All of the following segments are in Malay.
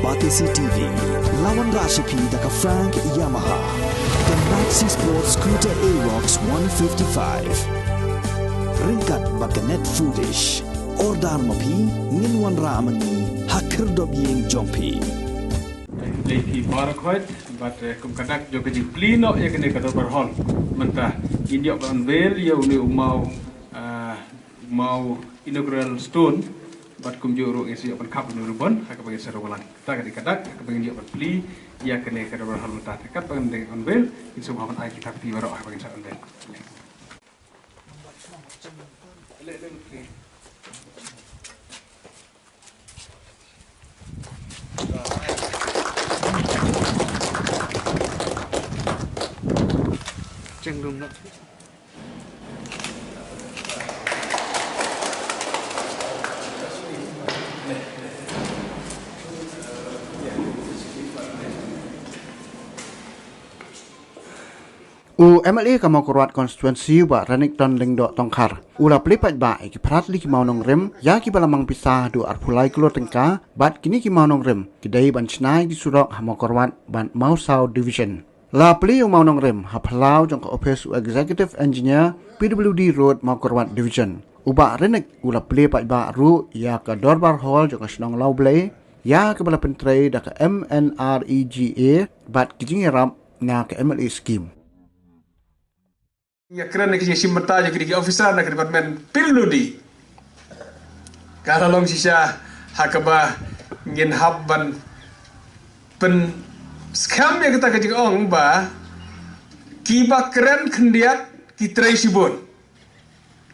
Batisi TV, lawan Rashipi daka Frank Yamaha, dan Maxi Sports Scooter Aerox 155. Ringkat baganet foodish, ordar mapi, nginwan ramani, hakir dobyeng jompi. Leki barakoit, but kumkadak juga di plino ya kene kata berhol. Mentah ini apa unveil ya uni mau inaugural stone, but kumjuru isi apa kap uni rubon, hak bagi serowalan. Tak kadak, hak bagi dia beli ya kene kata berhol mentah dekat bagi unveil, itu semua apa kita pi barok hak bagi unveil. Cenderung nak. MLA ka mau kuat konstituensi ba ranik don lingdo tongkar. Ula pelipat ba ki prat li ki mau nong rem ya ki balamang pisah do arpulai kilo tengka bat kini ki mau nong rem kidai ban snai di surok ha mau kuat ban mau South Division. La peli mau nong rem ha phalau jong ka office executive engineer PWD Road mau kuat division. Uba ranik ula peli pat ba ru ya ka Dorbar Hall jong ka snong lau blai ya ka bala pentrei da ka MNREGA bat kijing rap na ka MLA scheme. Ya keren nak jadi simeta jadi officer nak departemen PWD. Kalau long sisa hakaba ngin habban pen scam ya kita kerja ong ba kiba keren kendiat kitrai sibon.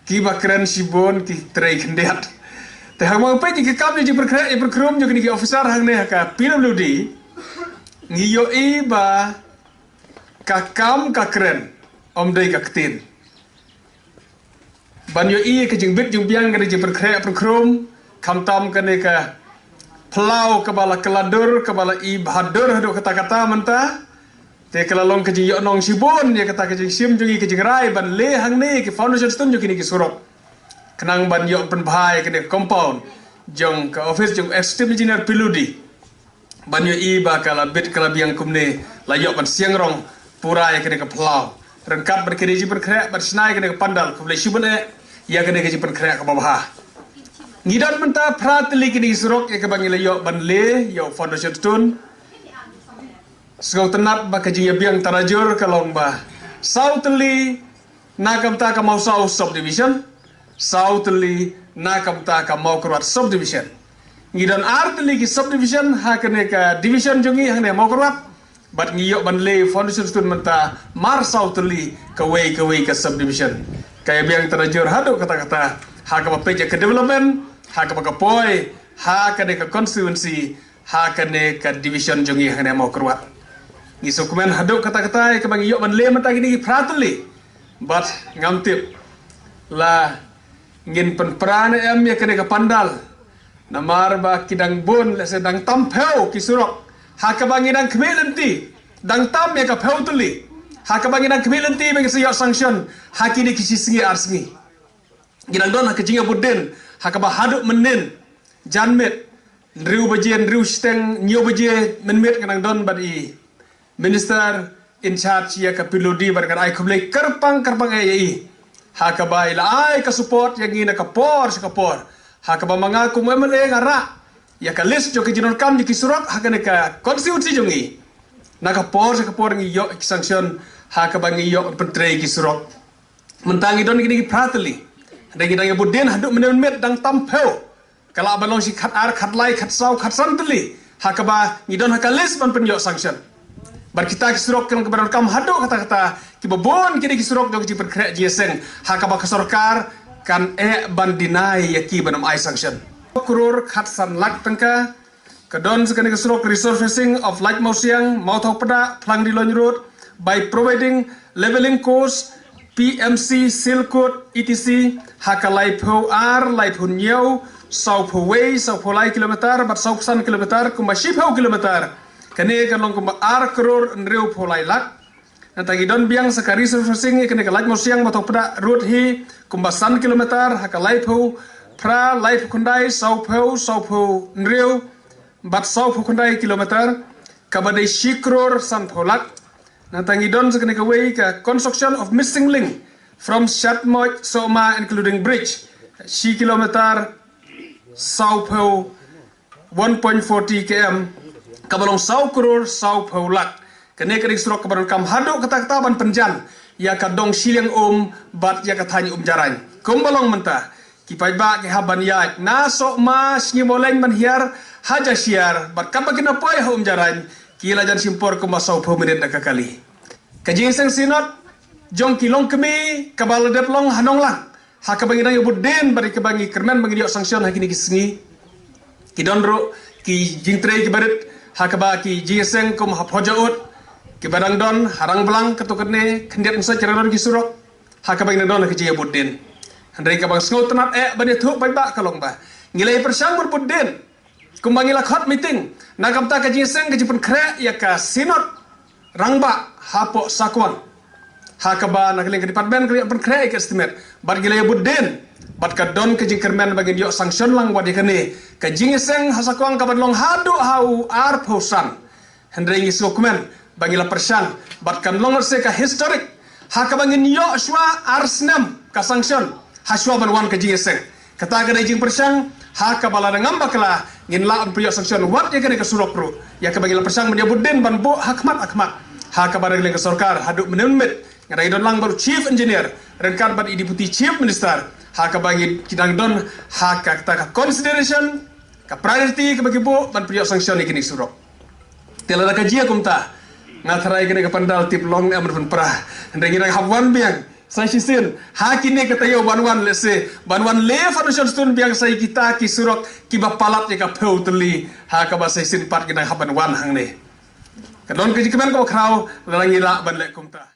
Kiba keren sibon kitrai kendiat. Tapi mau apa jika kami jadi berkerum juga ni officer hang ni haka PWD ngiyo ba kakam kakeren. Om day kaktin. Banyo i ke jing bit jing biang kene je berkrek berkrum, kamtam kene ke pelau kebala keladur kebala i bahadur hadu kata-kata mentah. Te kelalong ke jing nong sibon ya kata ke jing sim jungi ke jing rai ban le hang ni ke foundation stone jungi ke surok. Kenang ban yo pen bahai kene compound jong ke office jong executive engineer piludi. Banyo i ba kala bit kala biang kumne la yo ban siang rong pura ya kene ke pelau. Rengkat berkerja berkerak bersnai kena ke pandal ke boleh sibune ya kena kerja berkerak ke bawah. Ngidan mentah prateli kini surok ya ke bangil yo banle yo foundation stone. Segau tenat ba kerja biang tarajur kalau mbah. Southly nakam ta ka mau South subdivision. Southly nakam ta ka mau keruat subdivision. Ngidan arteli ki subdivision ha kena ke division jungi hang ne mau keruat. But ngiyok banle foundation stone menta marsau teli kawai ke subdivision. Kaya biang terajur haduk kata-kata hak apa peja ke development, hak apa ke poi, hak ke constituency, hak ke division jongi hane mau keruat. Ngisuk men haduk kata-kata ke bang ngiyok banle menta gini prateli. But ngamtip la ngin penperan em ya kene ke pandal. Namar ba kidang bun la sedang tampeu kisurok. Hakabanginan kemilenti dang tam ya ka pautuli hakabanginan kemilenti bagi siap sanction hakini kisi singi arsingi ginang don hakajinga budden hakaba haduk menen janmet riu bajen riu steng nyo baje menmet ginang don badi minister in charge ya ka pilodi barkan ai kublai kerpang ai hakaba ila ai ka support yang ina ka por hakaba mangaku memele ngara ya ka list jo ke jinon kam di kisurak hakane ka konstitusi jongi naka por ngi yo sanction haka bangi yo pentrei kisurak mentangi don gini prateli ndangi dangi budin haduk menet dang tampeu kala abalong si khat ar khat lai khat sau khat santeli haka ba ngidon haka list ban pen yo sanction bar kita kisurak kan kebaran kam haduk kata-kata ki bobon kini kisurak jo ji perkrek jeseng haka ba kesorkar kan ban dinai ya ki banam ai sanction Kurur khatsan lak tengka kedon sekali kesurok resurfacing of Lake Mausiang Mautau Pada Plang Dilon Road by providing leveling course PMC seal code etc hakalai po ar lai pun nyau sau po way sau po lai kilometer bat sau pesan kilometer kumba shipau kilometer kene kan long kumba ar kurur nreu po lai lak natagi don biang sekali resurfacing kene ke Lake Mausiang Mautau Pada road hi kumba san kilometer hakalai po pra life kundai sau po nriu bat sau phukundai kilometer kabadai shikror san pholak natangi don sekene kawai ka construction of missing link from Shatmoy Soma including bridge shi kilometer sau pho 1.40 km kabalong sau crore sau pholak kene kering surok kabaron kam hado kata-kata ban penjan ya kadong siliang bat ya katanya jarang kumbalong mentah kipai ba ke haban ya na sok ma sngi moleng man hiar haja siar bat kam bagina poi jarang kila jan simpor ko masau pho minit na kakali kajing sang sinot jong kilong kemi kabal deplong hanong lang ha kabangina yobuden bari kabangi kermen bangi yok sanction hakini kisngi kidonro ki jingtre ki barit ha kaba ki jingseng kum ha phojaut ki badang don harang belang ketukne kendiat musa ceradon ki surok ha kabangina don ki yobuden handai kabang sngot tenat bani thuk bai ba kalong ba ngilai persang berbuden kumbangi lakhot meeting nakamta ka jingseng ka jipun kre ya ka sinot rangba hapo sakwan hakaba nakaling ke department ke pen kre ke estimate bar gilai buden bat ka don ke jingkermen bagi yok sanction lang wadi kene ka jingseng hasakwang ka badlong hadu hau ar posan handai ngi dokumen bagi la persang bat kan long se ka historic hakaba ngin yok shwa arsnam ka sanction haswa ban ke jingseng kata ka jing persang hakaba la ngam bakla ngin la an priyo sanction wat ya kene ka surok pro ya ka bagi la persang menyebuden ban bo hakmat hakaba regleng ke sarkar hadu menelmet ngadai don lang baru chief engineer rengkan ban deputy chief minister haka bagi kidang don haka kata consideration ka priority ke bagi bo ban priok sanction ni kini surok tela da kaji akumta ngatrai kene ke pandal tip long amr pun prah ndengi rang habwan biang sai sisin hakine kata yo banwan lese banwan le foundation stone biang sai kita ki surok ki bapalat ya ka peu teli haka ba sai sin pat kidang haban wan hang ne kadon kaji kemen ko krau langi la ban le kumta